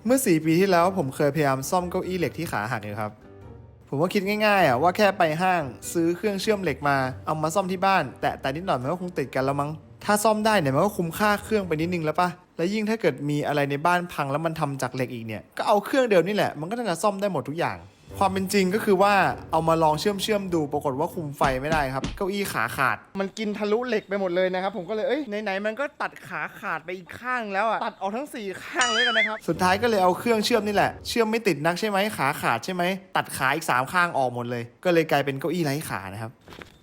เมื่อ4 ปีที่แล้วผมเคยพยายามซ่อมเก้าอี้เหล็กที่ขาหักอยู่ครับผมว่าคิดง่ายๆว่าแค่ไปห้างซื้อเครื่องเชื่อมเหล็กมาเอามาซ่อมที่บ้านแต่นิดหน่อยมันก็คงติดกันแล้วมั้งถ้าซ่อมได้เนี่ยมันก็คุ้มค่าเครื่องไปนิดนึงแล้วปะและยิ่งถ้าเกิดมีอะไรในบ้านพังแล้วมันทำจากเหล็กอีกเนี่ยก็เอาเครื่องเดิมนี่แหละมันก็น่าจะซ่อมได้หมดทุกอย่างความเป็นจริงก็คือว่าเอามาลองเชื่อมดูปรากฏว่าคุมไฟไม่ได้ครับเก้าอี้ขาขาดมันกินทะลุเหล็กไปหมดเลยนะครับผมก็เลยไหนมันก็ตัดขาขาดไปอีกข้างแล้วอ่ะตัดออกทั้ง4ข้างเลยกันนะครับสุดท้ายก็เลยเอาเครื่องเชื่อมนี่แหละเชื่อมไม่ติดนักใช่ไหมขาขาดใช่ไหมตัดขาอีก3ข้างออกหมดเลยก็เลยกลายเป็นเก้าอี้ไร้ขานะครับ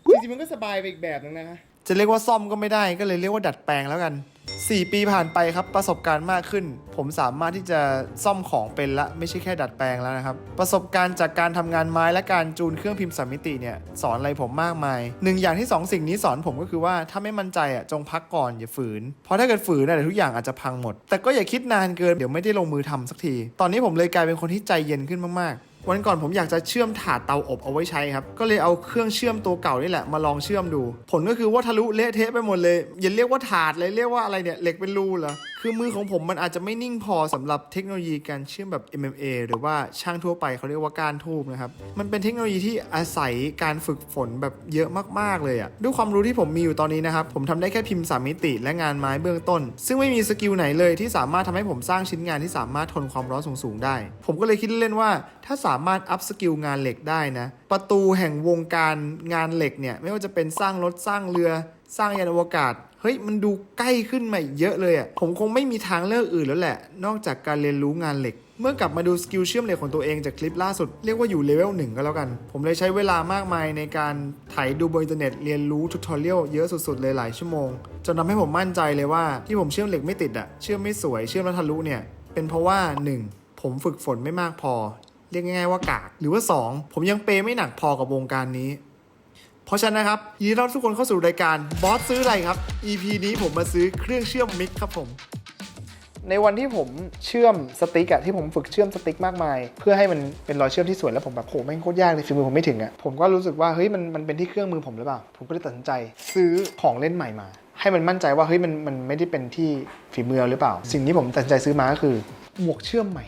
จริงๆมันก็สบายไปอีกแบบนึงนะจะเรียกว่าซ่อมก็ไม่ได้ก็เลยเรียกว่าดัดแปลงแล้วกัน4 ปีผ่านไปครับประสบการณ์มากขึ้นผมสามารถที่จะซ่อมของเป็นละไม่ใช่แค่ดัดแปลงแล้วนะครับประสบการณ์จากการทำงานไม้และการจูนเครื่องพิมพ์3 มิติเนี่ยสอนอะไรผมมากมาย1 อย่างที่2 สิ่งนี้สอนผมก็คือว่าถ้าไม่มั่นใจจงพักก่อนอย่าฝืนเพราะถ้าเกิดฝืนเดี๋ยวทุกอย่างอาจจะพังหมดแต่ก็อย่าคิดนานเกินเดี๋ยวไม่ได้ลงมือทำสักทีตอนนี้ผมเลยกลายเป็นคนที่ใจเย็นขึ้นมากๆวันก่อนผมอยากจะเชื่อมถาดเตาอบเอาไว้ใช้ครับก็เลยเอาเครื่องเชื่อมตัวเก่านี่แหละมาลองเชื่อมดูผลก็คือว่าทะลุเละเทะไปหมดเลยอย่าเรียกว่าถาดเลยเรียกว่าอะไรเนี่ยเหล็กเป็นรูเหรอคือมือของผมมันอาจจะไม่นิ่งพอสำหรับเทคโนโลยีการเชื่อมแบบ MMA หรือว่าช่างทั่วไปเขาเรียกว่าก้านทูบนะครับมันเป็นเทคโนโลยีที่อาศัยการฝึกฝนแบบเยอะมากๆเลยด้วยความรู้ที่ผมมีอยู่ตอนนี้นะครับผมทำได้แค่พิมพ์3 มิติและงานไม้เบื้องต้นซึ่งไม่มีสกิลไหนเลยที่สามารถทำให้ผมสร้างชิ้นงานที่สามารถทนความร้อนสูงๆได้ผมก็เลยคิดเล่นๆว่าถ้าสามารถอัพสกิลงานเหล็กได้นะประตูแห่งวงการงานเหล็กเนี่ยไม่ว่าจะเป็นสร้างรถสร้างเรือสร้างยานอวกาศเฮ้ยมันดูใกล้ขึ้นมาเยอะเลยผมคงไม่มีทางเลือกอื่นแล้วแหละนอกจากการเรียนรู้งานเหล็กเมื่อกลับมาดูสกิลเชื่อมเหล็กของตัวเองจากคลิปล่าสุดเรียกว่าอยู่เลเวล1ก็แล้วกันผมเลยใช้เวลามากมายในการไถดูบนอินเทอร์เน็ตเรียนรู้ทูตอเรียลเยอะสุดๆเลยหลายชั่วโมงจนทำให้ผมมั่นใจเลยว่าที่ผมเชื่อมเหล็กไม่ติดเชื่อมไม่สวยเชื่อมแล้วทะลุเนี่ยเป็นเพราะว่า 1. ผมฝึกฝนไม่มากพอเรียกง่ายๆว่ากากหรือว่า 2. ผมยังเปย์ไม่หนักพอกับวงการนี้เพราะฉะนั้นนะครับยินดีต้อนรับทุกคนเข้าสู่รายการบอสซื้ออะไรครับ EP นี้ผมมาซื้อเครื่องเชื่อมมิกครับผมในวันที่ผมเชื่อมสติ๊กที่ผมฝึกเชื่อมสติ๊กมากมายเพื่อให้มันเป็นรอยเชื่อมที่สวยแล้วผมแบบโหแม่งโคตรยากเลยฝีมือผมไม่ถึงผมก็รู้สึกว่าเฮ้ยมันเป็นที่เครื่องมือผมหรือเปล่าผมก็เลยตัดสินใจซื้อของเล่นใหม่มาให้มันมั่นใจว่าเฮ้ยมันไม่ได้เป็นที่ฝีมือหรือเปล่าสิ่งที่ผมตัดสินใจซื้อมาก็คือหมวกเชื่อมใหม่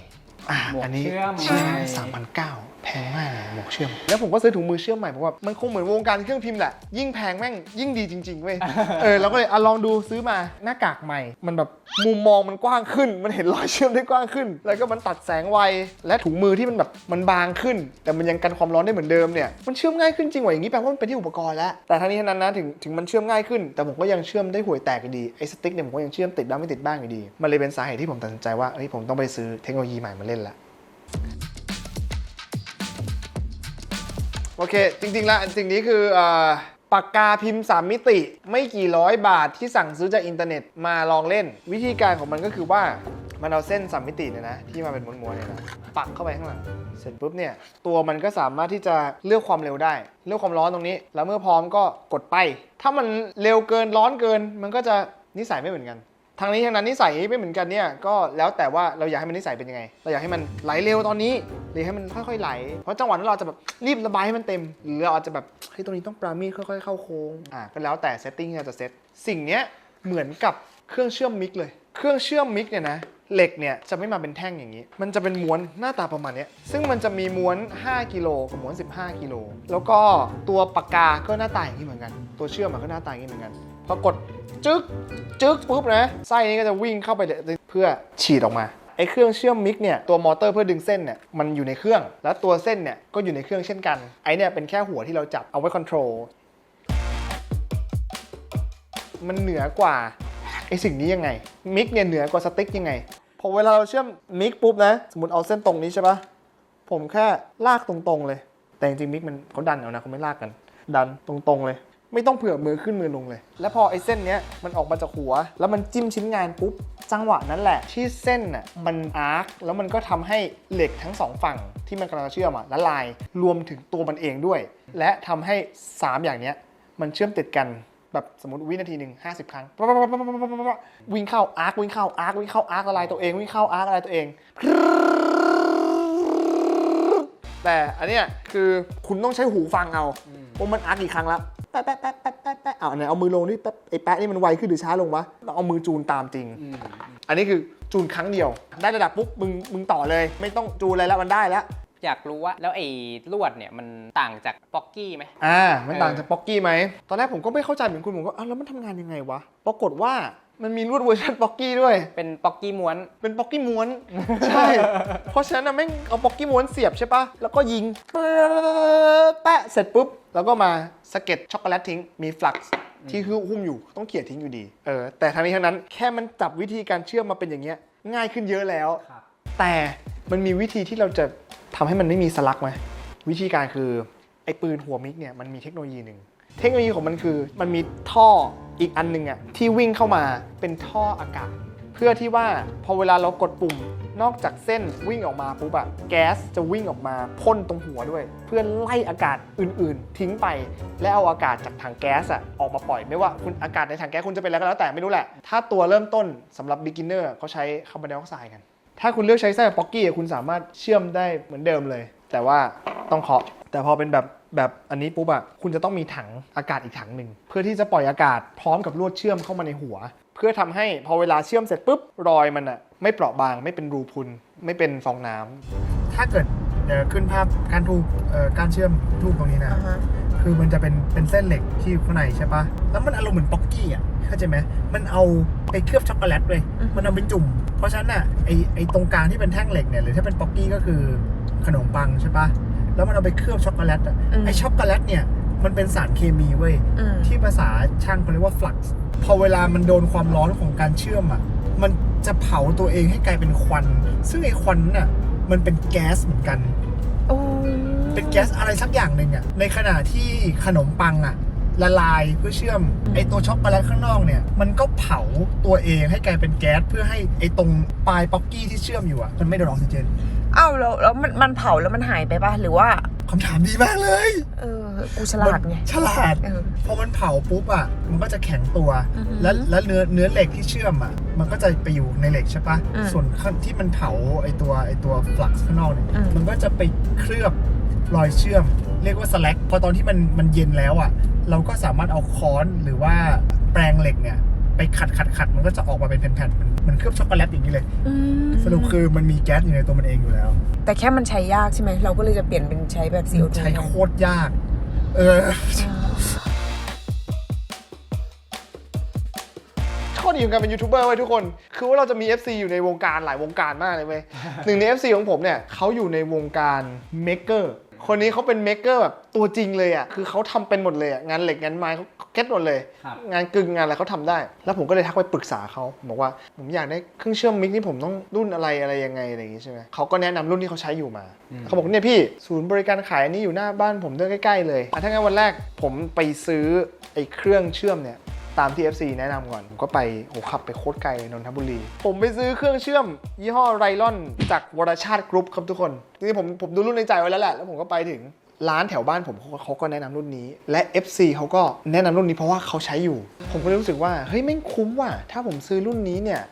อันนี้ใช่3,900แพงมากหมวกเชื่อมแล้วผมก็ซื้อถุงมือเชื่อมใหม่เพราะว่ามันคงเหมือนวงการเครื่องพิมพ์แหละยิ่งแพงแม่งยิ่งดีจริงๆเว้ยเราก็เลยลองดูซื้อมาหน้ากากใหม่มันแบบมุมมองมันกว้างขึ้นมันเห็นรอยเชื่อมได้กว้างขึ้นแล้วก็มันตัดแสงไวและถุงมือที่มันแบบมันบางขึ้นแต่มันยังกันความร้อนได้เหมือนเดิมเนี่ยมันเชื่อมง่ายขึ้นจริงว่ะอย่างนี้แปลว่ามันเป็นที่อุปกรณ์แล้วแต่ทั้งนี้ทั้งนั้นนะถึงมันเชื่อมง่ายขึ้นแต่ผมก็ยังเชื่อมได้ห่วยแตกอยู่ดีไอ้สติ๊กเนี่ยผมก็ยังเชื่อมติดบ้างไม่ติดบ้างอยู่ดีมันเลยเป็นสาเหตุที่ผมตัดสินใจว่าผมต้องไปซื้อเทคโนโลยีใหม่มาเล่นละโอเคจริงๆแล้วสิ่งนี้คือปากกาพิมพ์3 มิติไม่กี่ร้อยบาทที่สั่งซื้อจากอินเทอร์เน็ตมาลองเล่นวิธีการของมันก็คือว่ามันเอาเส้น3 มิติเนี่ยนะที่มาเป็นม้วนๆเนี่ยนะปักเข้าไปข้างหลังเสร็จปุ๊บเนี่ยตัวมันก็สามารถที่จะเลือกความเร็วได้เลือกความร้อนตรงนี้แล้วเมื่อพร้อมก็กดไปถ้ามันเร็วเกินร้อนเกินมันก็จะนิสัยไม่เหมือนกันทางนี้ทางนั้นนิสัยไม่เหมือนกันเนี่ยก็แล้วแต่ว่าเราอยากให้มันนิสัยเป็นยังไงเราอยากให้มันไหลเร็วตอนนี้หรือให้มันค่อยๆไหลเพราะจังหวะนั้นเราจะแบบรีบระบายให้มันเต็มหรือเราอาจจะแบบเฮ้ยตรงนี้ต้องปราณีตค่อยๆเข้าโค้งก็แล้วแต่เซตติ้งที่เราจะเซตสิ่งเนี้ยเหมือนกับเครื่องเชื่อมมิกเลยเครื่องเชื่อมมิกเนี่ยนะเหล็กเนี่ยจะไม่มาเป็นแท่งอย่างนี้มันจะเป็นม้วนหน้าตาประมาณนี้ซึ่งมันจะมีม้วน5 กิโลกับม้วน15 กิโลแล้วก็ตัวปากกาก็หน้าตาอย่างนี้เหมือนกันตัวเชื่อมก็หน้าตาอย่างนี้เหมือนกันพอกดจึ๊กปุ๊บนะไส้นี้ก็จะวิ่งเข้าไปเพื่อฉีดออกมาไอ้เครื่องเชื่อมมิกเนี่ยตัวมอเตอร์เพื่อดึงเส้นเนี่ยมันอยู่ในเครื่องแล้วตัวเส้นเนี่ยก็อยู่ในเครื่องเช่นกันไอ้เนี่ยเป็นแค่หัวที่เราจับเอาไว้คอนโทรลมันเหนือกว่าไอ้สิ่งนี้ยังไงมิกเนี่ยเหนือกว่าสติ๊กยังไงพอเวลาเราเชื่อมมิกปุ๊บนะสมมติเอาเส้นตรงนี้ใช่ปะผมแค่ลากตรงๆเลยแต่จริงๆมิกมันเขาดันเอานะเขาไม่ลากกันดันตรงๆเลยไม่ต้องเผื่อมือขึ้นมือลงเลยแล้วพอไอ้เส้นเนี้ยมันออกมาจากหัวแล้วมันจิ้มชิ้นงานปุ๊บจังหวะนั้นแหละที่เส้นน่ะมันอาร์คแล้วมันก็ทำให้เหล็กทั้ง2ฝั่งที่มันกำลังเชื่อมละลายรวมถึงตัวมันเองด้วยและทำให้3อย่างเนี้ยมันเชื่อมติดกันแบบสมมติวินาทีหนึ่ง50 ครั้งวิ่งเข้าอาร์ควิ่งเข้าอาร์ควิ่งเข้าอาร์คละลายตัวเองวิ่งเข้าอาร์คละลายตัวเองแต่อันเนี้ยคือคุณต้องใช้หูฟังเอาว่ามันอาร์คกี่ครั้งละ แปะแปะแปะแปะแปะแปะเอาไหนเอามือลงดิแปะไอ้แปะนี่มันไวขึ้นหรือช้าลงวะต้องเอามือจูนตามจริงอันนี้คือจูนครั้งเดียวได้ระดับปุ๊บมึงต่อเลยไม่ต้องจูนอะไรแล้วมันได้แล้วอยากรู้ว่าแล้วไอ้ลวดเนี่ยมันต่างจากป๊อกกี้ไหมมันต่างจากป๊อกกี้ไหมตอนแรกผมก็ไม่เข้าใจเหมือนคุณผมก็แล้วมันทำงานยังไงวะปรากฏว่ามันมีลวดเวอร์ชันป๊อกกี้ด้วยเป็นป๊อกกี้ม้วนใช่ เพราะฉะนั้นแม่งเอาป๊อกกี้ม้วนเสียบใช่ปะแล้วก็ยิงแปะเสร็จปุ๊บแล้วก็มาสเก็ตช็อกโกแลตทิ้งมีฟลักซ์ที่หุ้มอยู่ต้องเขี่ยทิ้งอยู่ดีแต่ทั้งนี้ทั้งนั้นแค่มันจับวิธีการเชื่อมมาเป็นอย่างเงี้ยง่ายขึ้นเยอะแล้วแต่มันมีวิธีที่เราจะทำให้มันไม่มีสลักไหมวิธีการคือไอ้ปืนหัวมิกเนี่ยมันมีเทคโนโลยีหนึ่งเทคโนโลยีของมันคือมันมีท่ออีกอันนึงอ่ะที่วิ่งเข้ามาเป็นท่ออากาศเพื่อที่ว่าพอเวลาเรากดปุ่มนอกจากเส้นวิ่งออกมาปุ๊บอะแก๊สจะวิ่งออกมาพ่นตรงหัวด้วยเพื่อไล่อากาศอื่นๆทิ้งไปและเอาอากาศจากถังแก๊สอะออกมาปล่อยไม่ว่าคุณอากาศในถังแก๊สคุณจะเป็นอะไรก็แล้วแต่ไม่รู้แหละถ้าตัวเริ่มต้นสำหรับ beginner เขาใช้คาร์บอนไดออกไซด์กันถ้าคุณเลือกใช้ไส้ป๊อกกี้คุณสามารถเชื่อมได้เหมือนเดิมเลยแต่ว่าต้องเคาะแต่พอเป็นแบบอันนี้ปุ๊บอะคุณจะต้องมีถังอากาศอีกถังหนึ่งเพื่อที่จะปล่อยอากาศพร้อมกับลวดเชื่อมเข้ามาในหัวเพื่อทำให้พอเวลาเชื่อมเสร็จปุ๊บรอยมันอะไม่เปราะบางไม่เป็นรูพุนไม่เป็นฟองน้ำถ้าเกิดขึ้นภาพการทูบการเชื่อมทูบตรงนี้นะคือมันจะเป็นเส้นเหล็กที่อยู่ข้างในใช่ปะแล้วมันอารมณ์เหมือนป๊อกกี้อะเข้าใจไหมมันเอาไปเคลือบช็อกโกแลตเลยมันเอาไปจุ่มเพราะฉะนั้นอะไอตรงกลางที่เป็นแท่งเหล็กเนี่ยหรือถ้าเป็นป๊อกกี้ก็คือขนมปังใช่ปะแล้วมันเอาไปเคลือบช็อกโกแลตอะไอช็อกโกแลตเนี่ยมันเป็นสารเคมีเว้ยที่ภาษาช่างเขาเรียกว่าฟลักซ์พอเวลามันโดนความร้อนของการเชื่อมอะมันจะเผาตัวเองให้กลายเป็นควันซึ่งไอควันน่ะมันเป็นแก๊สเหมือนกันเป็นแก๊สอะไรสักอย่างหนึ่งอะในขณะที่ขนมปังอะละลายเพื่อเชื่อมไอตัวช็อกโกแลตข้างนอกเนี่ยมันก็เผาตัวเองให้กลายเป็นแก๊สเพื่อให้ไอตรงปลายป๊อกกี้ที่เชื่อมอยู่อะมันไม่โดนออกซิเจนอ้าวแล้วมันเผาแล้วมันหายไปป่ะหรือว่าคำถามดีมากเลยกูฉลาดไงฉลาดพอมันเผาปุ๊บอ่ะมันก็จะแข็งตัวแล้วเนื้อเหล็กที่เชื่อมอ่ะมันก็จะไปอยู่ในเหล็กใช่ปะส่วนที่มันเผาไอตัวฟลักซ์ข้างนอกเนี่ยมันก็จะไปเคลือบรอยเชื่อมเรียกว่าสแลกพอตอนที่มันเย็นแล้วอ่ะเราก็สามารถเอาค้อนหรือว่าแปรงเหล็กเนี่ยไปขัดมันก็จะออกมาเป็นแผ่นๆมันเคลือบช็อกโกแลตอย่างนี้เลยสรุปคือมันมีแก๊สอยู่ในตัวมันเองอยู่แล้วแต่แค่มันใช้ยากใช่ไหมเราก็เลยจะเปลี่ยนเป็นใช้แบบ CO2 ใช้โคตรยากข้อดีของการเป็นยูทูบเบอร์ไว้ทุกคนคือว่าเราจะมี FC อยู่ในวงการหลายวงการมากเลยเว้ยหนึ่งใน FC ของผมเนี่ยเขาอยู่ในวงการเมคเกอร์คนนี้เขาเป็นเมคเกอร์แบบตัวจริงเลยอ่ะคือเขาทำเป็นหมดเลยอ่ะงานเหล็กงานไม้เขาเก็ตหมดเลยงานกึ่งงานอะไรเขาทำได้แล้วผมก็เลยทักไปปรึกษาเขาบอกว่าผมอยากได้เครื่องเชื่อมมิกนี่ผมต้องรุ่นอะไรยังไงอะไรอย่างงี้ใช่ไหมเขาก็แนะนำรุ่นที่เขาใช้อยู่มาเขาบอกเนี่ยพี่ศูนย์บริการขายอันนี้อยู่หน้าบ้านผมด้วยใกล้ๆเลยถ้างั้นวันแรกผมไปซื้อไอ้เครื่องเชื่อมเนี่ยตามที่ FC แนะนำก่อนผมก็ไปขับไปโคตรไกลนนทบุรีผมไปซื้อเครื่องเชื่อมยี่ห้อไรลอนจากวรชาติกรุ๊ปครับทุกคนนี่ผมดูรุ่นในใจไว้แล้วแหละแล้วผมก็ไปถึงร้านแถวบ้านผมเขาก็แนะนำรุ่นนี้และ FC เขาก็แนะนำรุ่นนี้เพราะว่าเขาใช้อยู่ผมก็เลยรู้สึกว่าเฮ้ยไม่คุ้มว่ะถ้าผมซื้อรุ่นนี้เนี่ย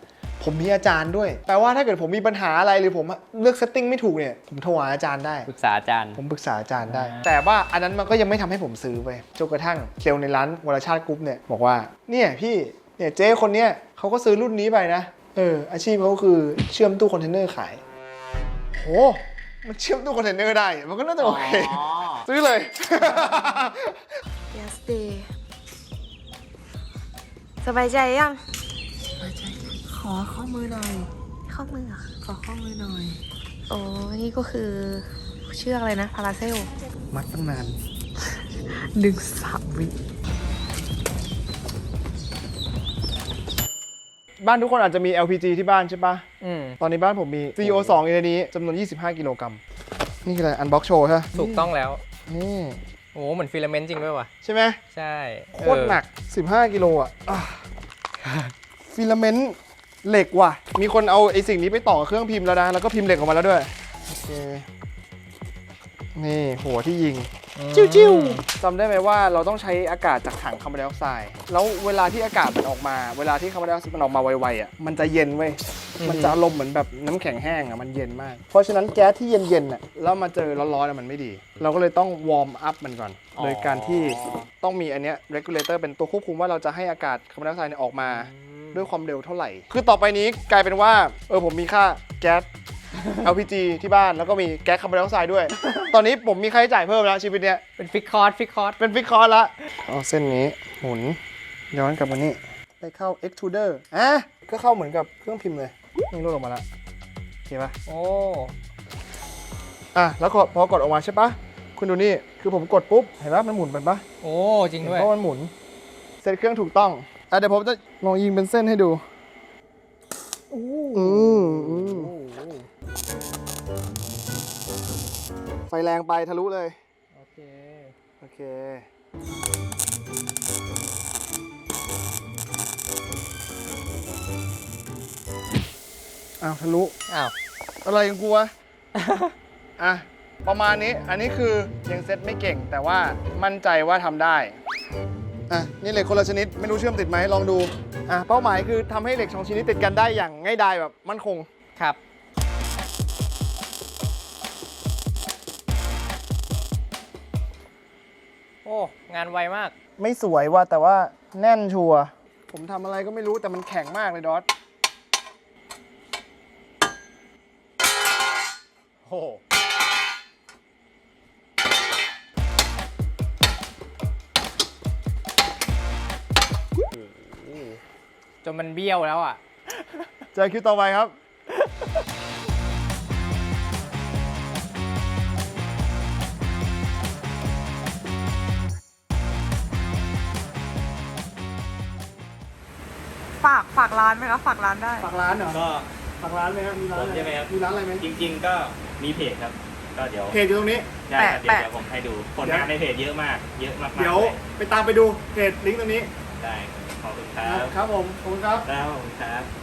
ผมมีอาจารย์ด้วยแปลว่าถ้าเกิดผมมีปัญหาอะไรหรือผมเลือกเซตติ้งไม่ถูกเนี่ยผมโทรหาอาจารย์ได้ปรึกษาอาจารย์ผมปรึกษาอาจารย์ได้แต่ว่าอันนั้นมันก็ยังไม่ทำให้ผมซื้อไปจนกระทั่งเซลล์ในร้านวรชาติกรุ๊ปเนี่ยบอกว่าเนี่ยพี่เนี่ยเจ๊คนเนี้ยเขาก็ซื้อรุ่นนี้ไปนะอาชีพเขาคือเชื่อมตู้คอนเทนเนอร์ขายโหมันเชื่อมตู้คอนเทนเนอร์ได้มันก็น่าจะโอเคซื้อเลย Yes day สบายใจยังสบายใจขอข้อมือหน่อยข้อมือขอข้อมือหน่อยโอ้นี่ก็คือเชือกอะไรนะพาราเซลมัดตั้งนาน3 วิบ้านทุกคนอาจจะมี LPG ที่บ้านใช่ปะตอนนี้บ้านผมมี CO2 อยู่ในนี้จำนวน25 กิโลกรัมนี่คืออะไรอันบ็อกโชว์ใช่ไหมถูกต้องแล้วนี่โอ้เหมือนฟิลาเมนต์จริงด้วยว่ะใช่ไหมใช่โคตรหนัก15 กิโลอ่ะฟิลาเมนต์เหล็กว่ะมีคนเอาไอ้สิ่งนี้ไปต่อเครื่องพิมพ์แล้วนะแล้วก็พิมพ์เหล็กออกมาแล้วด้วยโอเคนี่หัวที่ยิง จิ้วๆจำได้ไหมว่าเราต้องใช้อากาศจากถังคาร์บอนไดออกไซด์แล้วเวลาที่อากาศมันออกมา เวลาที่คาร์บอนไดออกไซด์มันออกมาไวๆอ่ะมันจะเย็นเว้ยมันจะอารมณ์เหมือนแบบน้ำแข็งแห้งอ่ะมันเย็นมาก เพราะฉะนั้นแก๊สที่เย็นๆอ่ะแล้วมาเจอร้อนๆอ่ะมันไม่ดี เราก็เลยต้องวอร์มอัพมันก่อน โดยการที่ต้องมีอันเนี้ย regulator เป็นตัวควบคุมว่าเราจะให้อากาศคาร์บอนไดออกไซด์เนี่ยออกมาด้วยความเร็วเท่าไหร่ คือต่อไปนี้กลายเป็นว่าผมมีค่าแก๊สLPG ที่บ้านแล้วก็มีแก๊สคาร์บอนไดออกไซด์ด้วย ตอนนี้ผมมีค่าใช้จ่ายเพิ่มแล้วชีวิตเนี้ย เป็นฟิกคอร์สฟิกคอร์ส เป็นฟิกคอร์สละเอาเส้นนี้หมุนย้อนกลับมานี่ไปเข้า extruder ก็เข้าเหมือนกับเครื่องพิมพ์เลยนี่รูดออกมาแล้วโอเคปะ โอ้ แล้วพอกดออกมาใช่ปะคุณดูนี่คือผมกดปุ๊บเห็นปะมันหมุนเป็นปะ โอ้จริงด้วย เพราะมันหมุนเซตเครื่องถูกต้องเดี๋ยวผมจะลองยิงเป็นเส้นให้ดูไฟแรงไปทะลุเลย โอเค โอเคทะลุ อ้าว อะไรกันกูวะ ประมาณนี้อันนี้คือยังเซ็ตไม่เก่งแต่ว่ามั่นใจว่าทำได้นี่เหล็กคนละชนิดไม่รู้เชื่อมติดไหมลองดูเป้าหมายคือทำให้เหล็ก2ชนิดติดกันได้อย่างง่ายดายแบบมั่นคง ครับ โอ้ งานไวมาก ไม่สวยว่ะแต่ว่าแน่นชัวร์ผมทำอะไรก็ไม่รู้แต่มันแข็งมากเลยดอท โอ้ จนมันเบี้ยวแล้วอ่ะ เจอคิวต่อไปครับ ฝากร้านไหมคะ ฝากร้านได้ ฝากร้านเหรอ ก็ ฝากร้านไหมครับมีร้าน ผมใช่ไหมครับ มีร้านอะไรไหม จริงๆก็มีเพจครับ ก็เดี๋ยว เพจอยู่ตรงนี้ ใช่ครับเดี๋ยว แปะ เดี๋ยวผมให้ดูผลงานในเพจเยอะมาก เยอะมากๆ เดี๋ยว เลย ไปตามไปดูเพจลิงก์ตรงนี้ ได้ขอบคุณครับ ครับผมขอบคุณครับ แล้วขอบคุณครับ